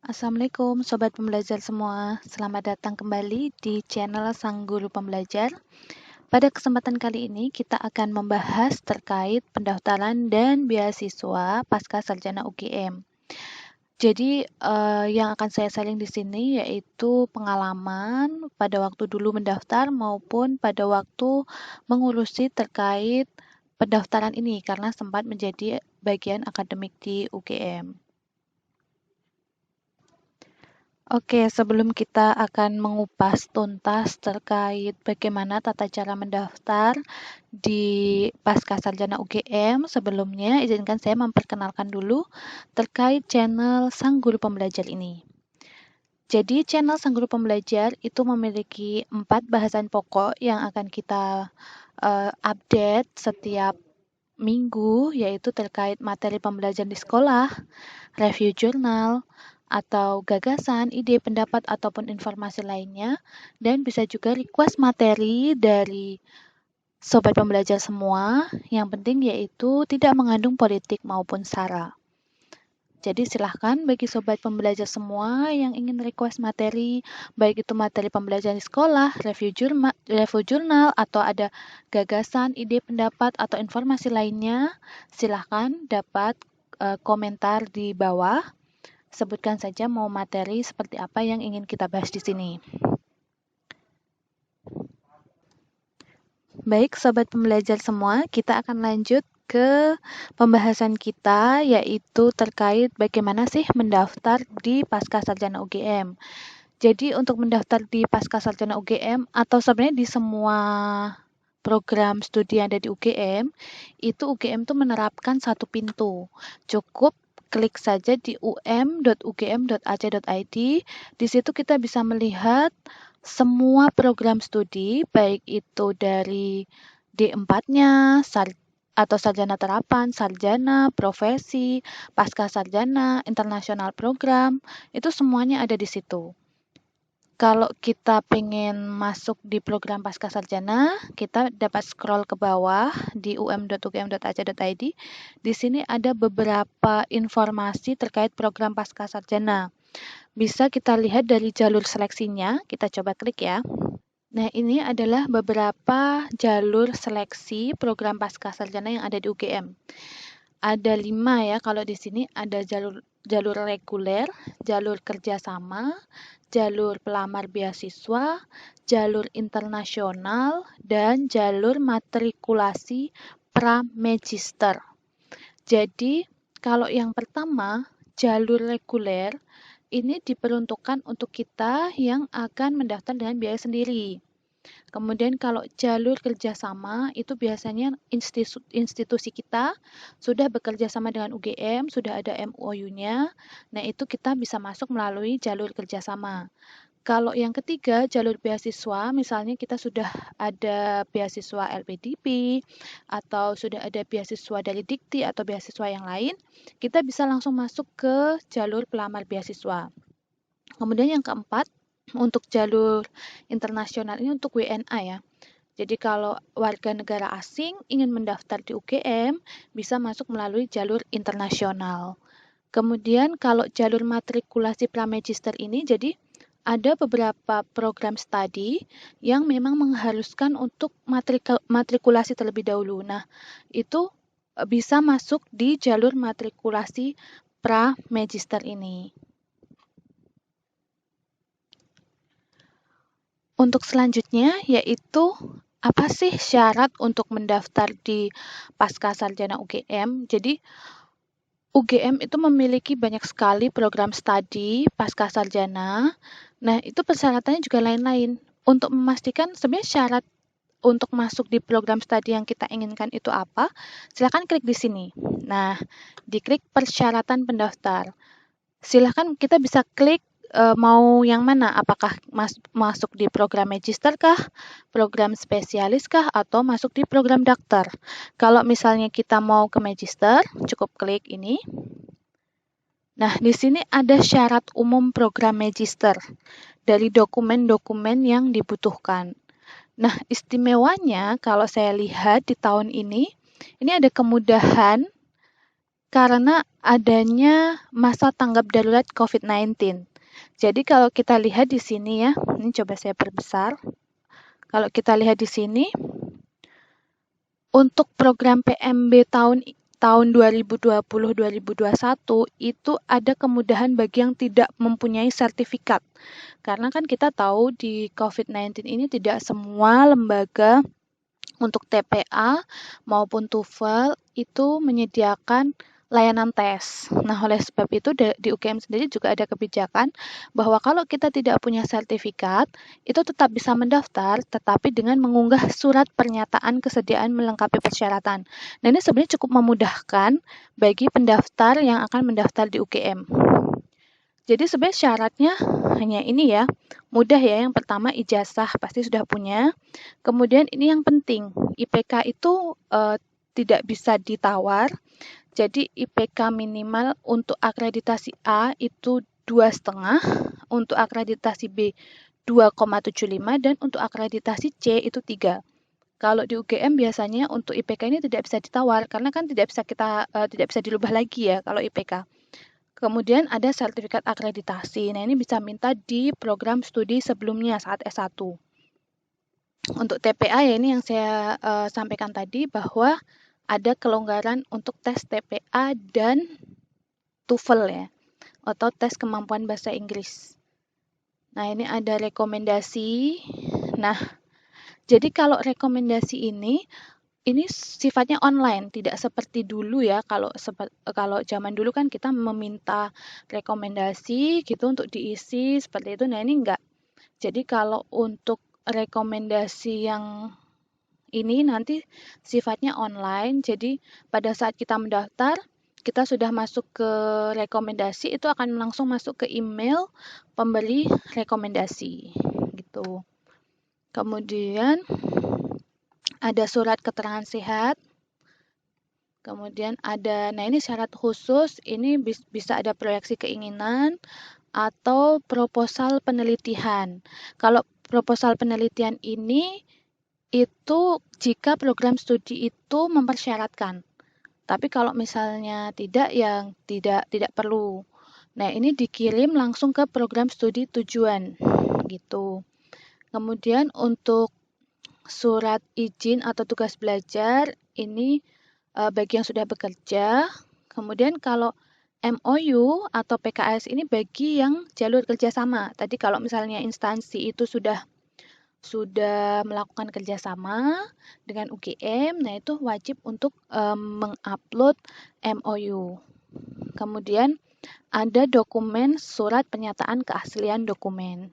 Assalamualaikum Sobat Pembelajar semua, selamat datang kembali di channel Sang Guru Pembelajar. Pada kesempatan kali ini kita akan membahas terkait pendaftaran dan beasiswa pasca sarjana UGM. Jadi yang akan saya sharing di sini yaitu pengalaman pada waktu dulu mendaftar maupun pada waktu mengurusi terkait pendaftaran ini karena sempat menjadi bagian akademik di UGM. Oke, sebelum kita akan mengupas tuntas terkait bagaimana tata cara mendaftar di pasca sarjana UGM, sebelumnya izinkan saya memperkenalkan dulu terkait channel Sang Guru Pembelajar ini. Jadi channel Sang Guru Pembelajar itu memiliki 4 bahasan pokok yang akan kita update setiap minggu, yaitu terkait materi pembelajaran di sekolah, review jurnal, atau gagasan, ide, pendapat, ataupun informasi lainnya, dan bisa juga request materi dari sobat pembelajar semua. Yang penting yaitu tidak mengandung politik maupun sara. Jadi silahkan bagi sobat pembelajar semua yang ingin request materi, baik itu materi pembelajaran di sekolah, review jurnal, atau ada gagasan, ide, pendapat, atau informasi lainnya, silahkan dapat komentar di bawah. Sebutkan saja mau materi seperti apa yang ingin kita bahas di sini. Baik, sobat pembelajar semua, kita akan lanjut ke pembahasan kita, yaitu terkait bagaimana sih mendaftar di pasca sarjana UGM. Jadi untuk mendaftar di pasca sarjana UGM atau sebenarnya di semua program studi yang ada di UGM, itu UGM tuh menerapkan satu pintu. Cukup klik saja di um.ugm.ac.id. Di situ kita bisa melihat semua program studi, baik itu dari D4-nya, atau sarjana terapan, sarjana, profesi, pasca sarjana, internasional program, itu semuanya ada di situ. Kalau kita pengen masuk di program pasca sarjana, kita dapat scroll ke bawah di um.ugm.ac.id. Di sini ada beberapa informasi terkait program pasca sarjana. Bisa kita lihat dari jalur seleksinya, kita coba klik ya. Nah, ini adalah beberapa jalur seleksi program pasca sarjana yang ada di UGM. Ada 5 ya, kalau di sini ada jalur reguler, jalur kerjasama, jalur pelamar beasiswa, jalur internasional, dan jalur matrikulasi pra-magister. Jadi, kalau yang pertama, jalur reguler, ini diperuntukkan untuk kita yang akan mendaftar dengan biaya sendiri. Kemudian kalau jalur kerjasama itu biasanya institusi kita sudah bekerja sama dengan UGM, sudah ada MOU-nya. Nah, itu kita bisa masuk melalui jalur kerjasama. Kalau yang ketiga, jalur beasiswa, misalnya kita sudah ada beasiswa LPDP atau sudah ada beasiswa dari Dikti atau beasiswa yang lain, kita bisa langsung masuk ke jalur pelamar beasiswa. Kemudian yang keempat, untuk jalur internasional ini untuk WNA ya. Jadi kalau warga negara asing ingin mendaftar di UGM, bisa masuk melalui jalur internasional. Kemudian kalau jalur matrikulasi pra-magister ini, jadi ada beberapa program studi yang memang mengharuskan untuk matrikulasi terlebih dahulu. Nah, itu bisa masuk di jalur matrikulasi pra-magister ini. Untuk selanjutnya yaitu apa sih syarat untuk mendaftar di pasca sarjana UGM? Jadi UGM itu memiliki banyak sekali program studi pasca sarjana. Nah, itu persyaratannya juga lain-lain. Untuk memastikan sebenarnya syarat untuk masuk di program studi yang kita inginkan itu apa, silakan klik di sini. Nah, diklik persyaratan pendaftar. Silakan kita bisa klik mau yang mana, apakah masuk di program magister kah, program spesialis kah, atau masuk di program dokter. Kalau misalnya kita mau ke magister, cukup klik ini. Nah, di sini ada syarat umum program magister dari dokumen-dokumen yang dibutuhkan. Nah, istimewanya kalau saya lihat di tahun ini ada kemudahan karena adanya masa tanggap darurat COVID-19. Jadi kalau kita lihat di sini ya, ini coba saya perbesar. Kalau kita lihat di sini, untuk program PMB tahun 2020-2021 itu ada kemudahan bagi yang tidak mempunyai sertifikat. Karena kan kita tahu di COVID-19 ini tidak semua lembaga untuk TPA maupun TOEFL itu menyediakan layanan tes. Nah, oleh sebab itu di UGM sendiri juga ada kebijakan bahwa kalau kita tidak punya sertifikat, itu tetap bisa mendaftar, tetapi dengan mengunggah surat pernyataan kesediaan melengkapi persyaratan. Nah, ini sebenarnya cukup memudahkan bagi pendaftar yang akan mendaftar di UGM. Jadi sebenarnya syaratnya hanya ini ya, mudah ya. Yang pertama ijazah pasti sudah punya. Kemudian ini yang penting, IPK itu tidak bisa ditawar. Jadi IPK minimal untuk akreditasi A itu 2,5, untuk akreditasi B 2,75 dan untuk akreditasi C itu 3. Kalau di UGM biasanya untuk IPK ini tidak bisa ditawar karena kan tidak bisa dirubah lagi ya kalau IPK. Kemudian ada sertifikat akreditasi. Nah, ini bisa minta di program studi sebelumnya saat S1. Untuk TPA ya ini yang saya sampaikan tadi bahwa ada kelonggaran untuk tes TPA dan TOEFL ya, atau tes kemampuan bahasa Inggris. Nah, ini ada rekomendasi. Nah, jadi kalau rekomendasi ini sifatnya online, tidak seperti dulu ya. Kalau zaman dulu kan kita meminta rekomendasi gitu untuk diisi seperti itu. Nah, ini enggak. Jadi kalau untuk rekomendasi yang ini nanti sifatnya online. Jadi pada saat kita mendaftar, kita sudah masuk ke rekomendasi, itu akan langsung masuk ke email pemberi rekomendasi gitu. Kemudian ada surat keterangan sehat. Kemudian ada, nah ini syarat khusus, ini bisa ada proyeksi keinginan atau proposal penelitian. Kalau proposal penelitian ini itu jika program studi itu mempersyaratkan. Tapi kalau misalnya tidak, yang tidak perlu. Nah, ini dikirim langsung ke program studi tujuan gitu. Kemudian untuk surat izin atau tugas belajar ini bagi yang sudah bekerja. Kemudian kalau MOU atau PKS ini bagi yang jalur kerjasama. Tadi kalau misalnya instansi itu sudah melakukan kerjasama dengan UGM, nah itu wajib untuk mengupload MOU. Kemudian ada dokumen surat pernyataan keaslian dokumen.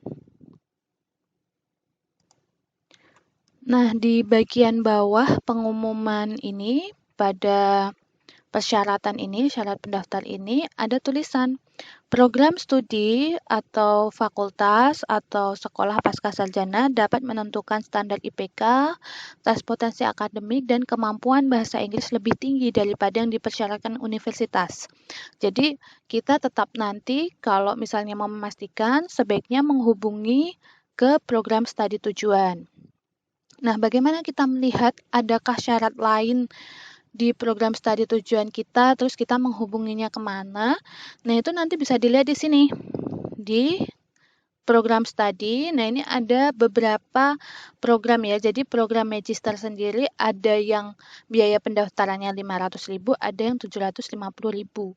Nah, di bagian bawah pengumuman ini pada persyaratan ini, syarat pendaftar ini ada tulisan program studi atau fakultas atau sekolah pascasarjana dapat menentukan standar IPK, tes potensi akademik, dan kemampuan bahasa Inggris lebih tinggi daripada yang dipersyaratkan universitas. Jadi, kita tetap nanti kalau misalnya mau memastikan, sebaiknya menghubungi ke program studi tujuan. Nah, bagaimana kita melihat adakah syarat lain di program studi tujuan kita, terus kita menghubunginya kemana? Nah, itu nanti bisa dilihat di sini, di program studi. Nah, ini ada beberapa program ya. Jadi, program Magister sendiri ada yang biaya pendaftarannya 500.000, ada yang 750.000.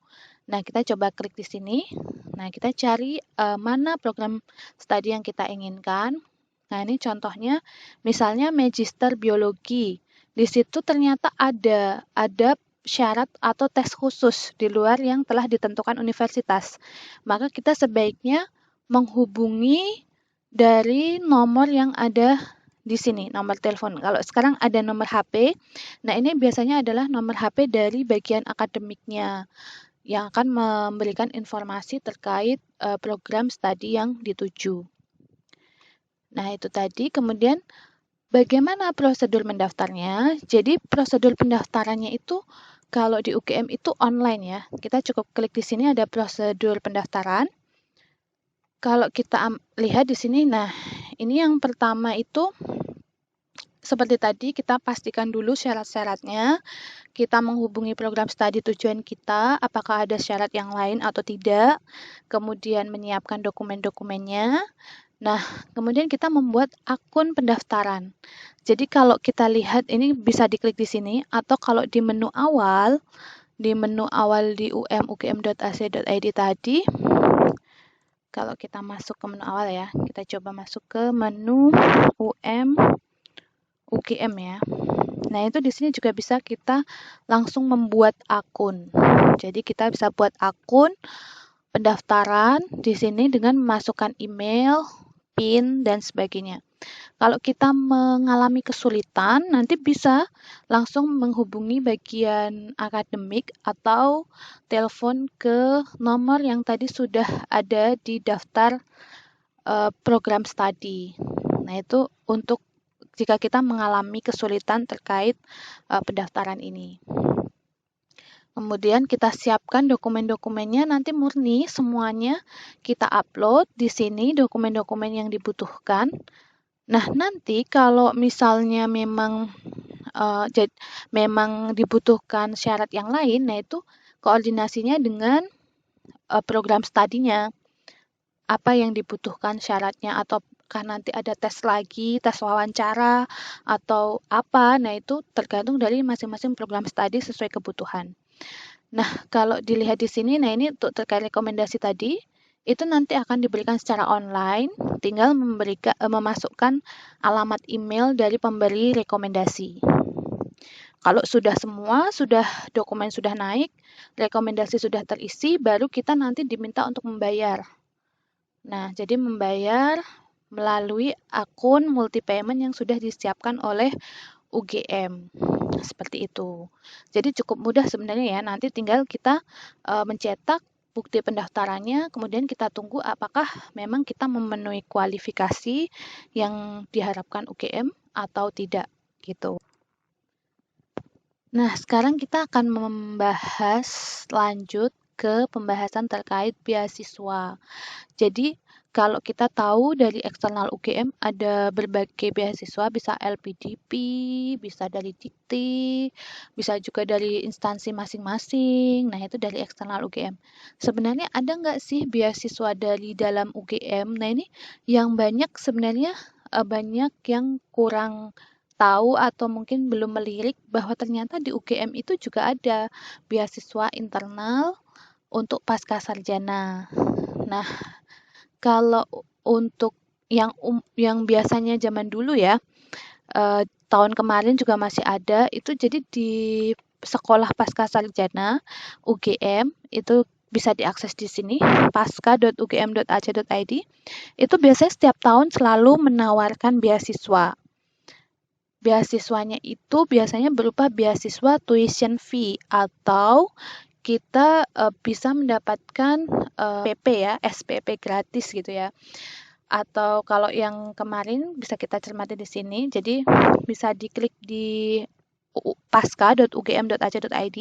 Nah, kita coba klik di sini. Nah, kita cari mana program studi yang kita inginkan. Nah, ini contohnya, misalnya Magister Biologi. Di situ ternyata ada syarat atau tes khusus di luar yang telah ditentukan universitas. Maka kita sebaiknya menghubungi dari nomor yang ada di sini, nomor telepon. Kalau sekarang ada nomor HP, nah ini biasanya adalah nomor HP dari bagian akademiknya yang akan memberikan informasi terkait program studi yang dituju. Nah, itu tadi. Kemudian bagaimana prosedur mendaftarnya? Jadi prosedur pendaftarannya itu kalau di UGM itu online ya. Kita cukup klik di sini ada prosedur pendaftaran. Kalau kita lihat di sini, nah ini yang pertama itu seperti tadi, kita pastikan dulu syarat-syaratnya. Kita menghubungi program studi tujuan kita, apakah ada syarat yang lain atau tidak. Kemudian menyiapkan dokumen-dokumennya. Nah, kemudian kita membuat akun pendaftaran. Jadi kalau kita lihat ini bisa diklik di sini, atau kalau di menu awal di ugm.ac.id tadi, kalau kita masuk ke menu awal ya, kita coba masuk ke menu UGM ya. Nah, itu di sini juga bisa kita langsung membuat akun. Jadi kita bisa buat akun pendaftaran di sini dengan memasukkan email, PIN, dan sebagainya. Kalau kita mengalami kesulitan, nanti bisa langsung menghubungi bagian akademik atau telepon ke nomor yang tadi sudah ada di daftar program studi. Nah, itu untuk jika kita mengalami kesulitan terkait pendaftaran ini. Kemudian kita siapkan dokumen-dokumennya, nanti murni semuanya kita upload di sini dokumen-dokumen yang dibutuhkan. Nah, nanti kalau misalnya memang dibutuhkan syarat yang lain, nah itu koordinasinya dengan program studinya. Apa yang dibutuhkan syaratnya, ataukah nanti ada tes lagi, tes wawancara, atau apa, nah itu tergantung dari masing-masing program studi sesuai kebutuhan. Nah, kalau dilihat di sini, nah ini untuk terkait rekomendasi tadi, itu nanti akan diberikan secara online, tinggal memasukkan alamat email dari pemberi rekomendasi. Kalau sudah semua, dokumen sudah naik, rekomendasi sudah terisi, baru kita nanti diminta untuk membayar. Nah, jadi membayar melalui akun multi payment yang sudah disiapkan oleh UGM. Seperti itu. Jadi cukup mudah sebenarnya ya. Nanti tinggal kita mencetak bukti pendaftarannya, kemudian kita tunggu apakah memang kita memenuhi kualifikasi yang diharapkan UGM atau tidak gitu. Nah, sekarang kita akan membahas lanjut ke pembahasan terkait beasiswa. Jadi kalau kita tahu dari eksternal UGM ada berbagai beasiswa, bisa LPDP, bisa dari Dikti, bisa juga dari instansi masing-masing. Nah, itu dari eksternal UGM. Sebenarnya ada nggak sih beasiswa dari dalam UGM? Nah, ini yang banyak sebenarnya banyak yang kurang tahu atau mungkin belum melirik bahwa ternyata di UGM itu juga ada beasiswa internal untuk pasca sarjana. Nah, kalau untuk yang biasanya zaman dulu ya, tahun kemarin juga masih ada, itu jadi di sekolah pasca sarjana UGM, itu bisa diakses di sini, pasca.ugm.ac.id, itu biasanya setiap tahun selalu menawarkan beasiswa. Beasiswanya itu biasanya berupa beasiswa tuition fee atau kita bisa mendapatkan PP ya, SPP gratis gitu ya. Atau kalau yang kemarin bisa kita cermati di sini, jadi bisa diklik di pasca.ugm.ac.id,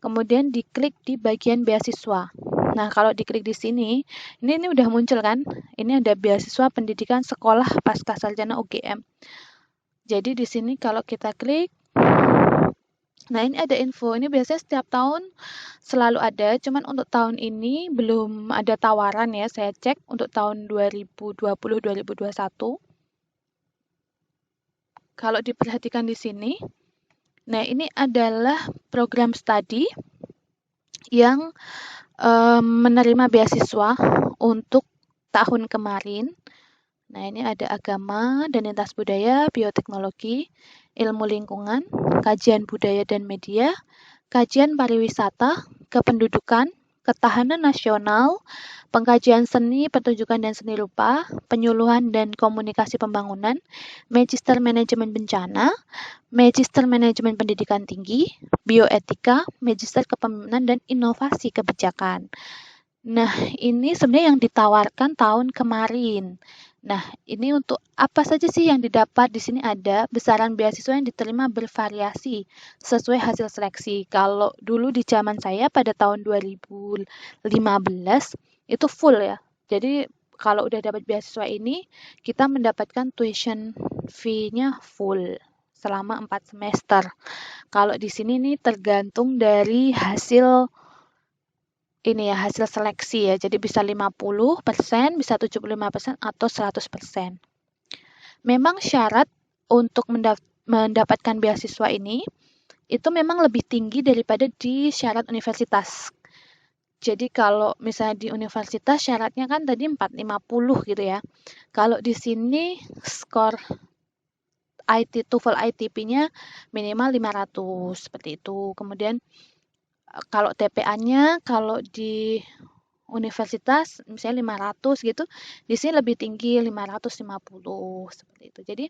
kemudian diklik di bagian beasiswa. Nah, kalau diklik di sini, ini udah muncul kan? Ini ada beasiswa pendidikan sekolah pasca sarjana UGM. Jadi di sini kalau kita klik, nah ini ada info, ini biasanya setiap tahun selalu ada, cuman untuk tahun ini belum ada tawaran ya, saya cek untuk tahun 2020-2021. Kalau diperhatikan di sini, nah ini adalah program studi yang menerima beasiswa untuk tahun kemarin. Nah, ini ada agama dan lintas budaya, bioteknologi, ilmu lingkungan, kajian budaya dan media, kajian pariwisata, kependudukan, ketahanan nasional, pengkajian seni, pertunjukan dan seni rupa, penyuluhan dan komunikasi pembangunan, magister manajemen bencana, magister manajemen pendidikan tinggi, bioetika, magister kepemimpinan dan inovasi kebijakan. Nah, ini sebenarnya yang ditawarkan tahun kemarin. Nah, ini untuk apa saja sih yang didapat? Di sini ada besaran beasiswa yang diterima bervariasi sesuai hasil seleksi. Kalau dulu di zaman saya pada tahun 2015 itu full ya. Jadi kalau udah dapat beasiswa ini, kita mendapatkan tuition fee-nya full selama 4 semester. Kalau di sini nih tergantung dari hasil ini ya, hasil seleksi ya. Jadi bisa 50%, bisa 75% atau 100%. Memang syarat untuk mendapatkan beasiswa ini itu memang lebih tinggi daripada di syarat universitas. Jadi kalau misalnya di universitas syaratnya kan tadi 450 gitu ya. Kalau di sini skor TOEFL ITP-nya minimal 500 seperti itu. Kemudian kalau TPA-nya kalau di universitas misalnya 500 gitu, di sini lebih tinggi 550 seperti itu. Jadi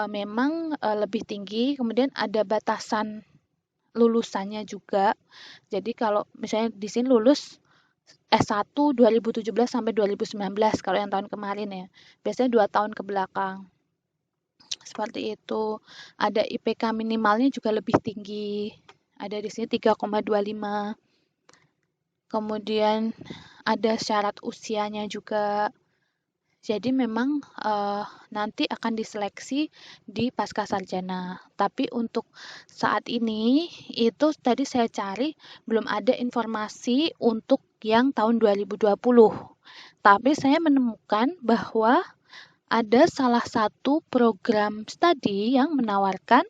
memang lebih tinggi. Kemudian ada batasan lulusannya juga. Jadi kalau misalnya di sini lulus S1 2017 sampai 2019 kalau yang tahun kemarin ya. Biasanya 2 tahun ke belakang. Seperti itu. Ada IPK minimalnya juga lebih tinggi. Ada di sini 3,25. Kemudian ada syarat usianya juga. Jadi memang nanti akan diseleksi di pascasarjana. Tapi untuk saat ini itu tadi saya cari belum ada informasi untuk yang tahun 2020. Tapi saya menemukan bahwa ada salah satu program studi yang menawarkan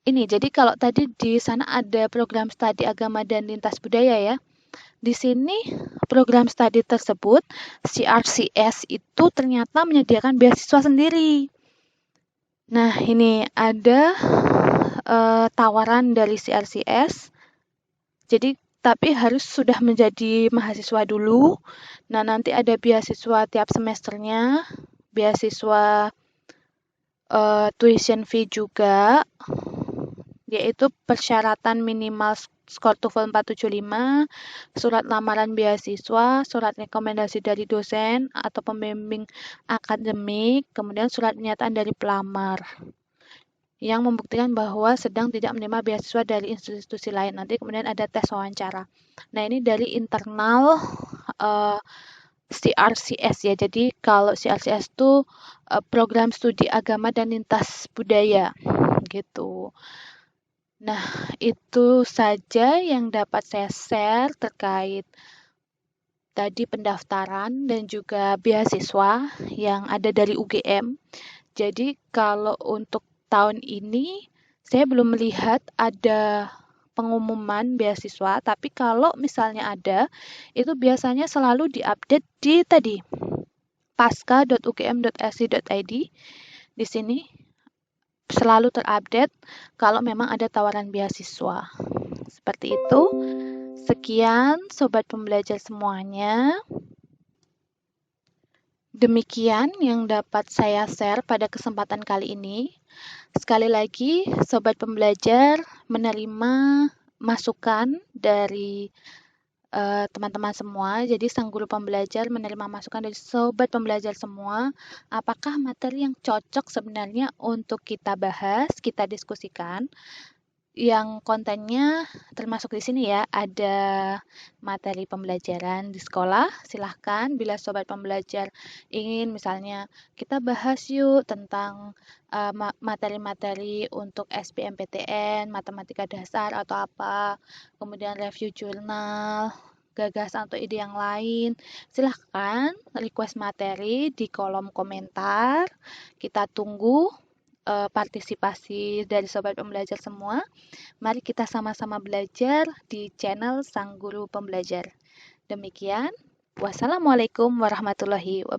ini. Jadi kalau tadi di sana ada program studi agama dan lintas budaya ya. Di sini program studi tersebut, CRCS itu ternyata menyediakan beasiswa sendiri. Nah, ini ada tawaran dari CRCS. Jadi, tapi harus sudah menjadi mahasiswa dulu. Nah, nanti ada beasiswa tiap semesternya, beasiswa tuition fee juga, yaitu persyaratan minimal skor TOEFL 475, surat lamaran beasiswa, surat rekomendasi dari dosen atau pembimbing akademik, kemudian surat pernyataan dari pelamar yang membuktikan bahwa sedang tidak menerima beasiswa dari institusi lain. Nanti kemudian ada tes wawancara. Nah, ini dari internal CRCS ya. Jadi kalau CRCS itu program studi agama dan lintas budaya gitu. Nah, itu saja yang dapat saya share terkait tadi pendaftaran dan juga beasiswa yang ada dari UGM. Jadi, kalau untuk tahun ini, saya belum melihat ada pengumuman beasiswa, tapi kalau misalnya ada, itu biasanya selalu diupdate di tadi, pasca.ugm.ac.id. Di sini selalu terupdate kalau memang ada tawaran beasiswa. Seperti itu. Sekian sobat pembelajar semuanya. Demikian yang dapat saya share pada kesempatan kali ini. Sekali lagi, sobat pembelajar menerima masukan dari teman-teman semua. Jadi sang guru pembelajar menerima masukan dari sobat pembelajar semua, apakah materi yang cocok sebenarnya untuk kita bahas, kita diskusikan. Yang kontennya termasuk di sini ya, ada materi pembelajaran di sekolah. Silahkan bila sobat pembelajar ingin misalnya kita bahas yuk tentang materi-materi untuk SBMPTN, matematika dasar atau apa, kemudian review jurnal, gagasan atau ide yang lain, silahkan request materi di kolom komentar. Kita tunggu partisipasi dari sobat pembelajar semua. Mari kita sama-sama belajar di channel Sang Guru Pembelajar. Demikian, wassalamualaikum warahmatullahi wabarakatuh.